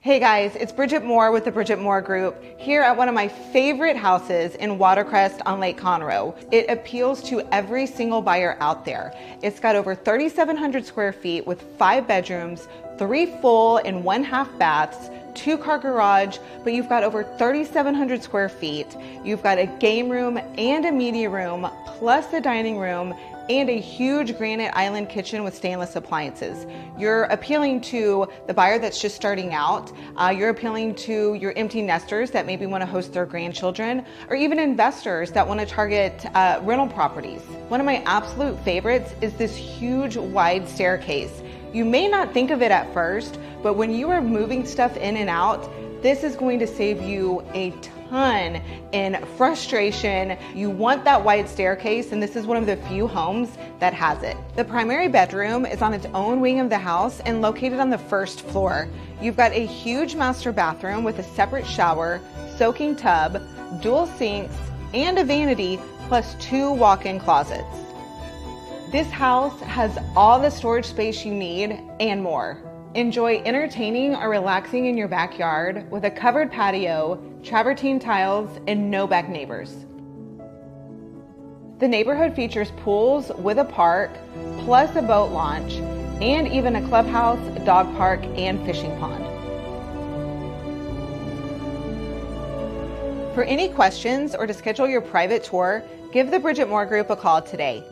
Hey guys, it's Bridget Moore with the Bridget Moore Group here at one of my favorite houses in Water Crest on Lake Conroe. It appeals to every single buyer out there. It's got over 3,700 square feet with 5 bedrooms, 3 full and 1 half baths, 2-car garage, but you've got over 3,700 square feet. You've got a game room and a media room, plus a dining room, and a huge granite island kitchen with stainless appliances. You're appealing to the buyer that's just starting out. You're appealing to your empty nesters that maybe want to host their grandchildren, or even investors that want to target rental properties. One of my absolute favorites is this huge wide staircase. You may not think of it at first, but when you are moving stuff in and out, this is going to save you a ton in frustration. You want that wide staircase, and this is one of the few homes that has it. The primary bedroom is on its own wing of the house and located on the first floor. You've got a huge master bathroom with a separate shower, soaking tub, dual sinks, and a vanity, plus 2 walk-in closets. This house has all the storage space you need and more. Enjoy entertaining or relaxing in your backyard with a covered patio, travertine tiles, and no back neighbors. The neighborhood features pools with a park, plus a boat launch, and even a clubhouse, dog park, and fishing pond. For any questions or to schedule your private tour, give the Bridget Moore Group a call today.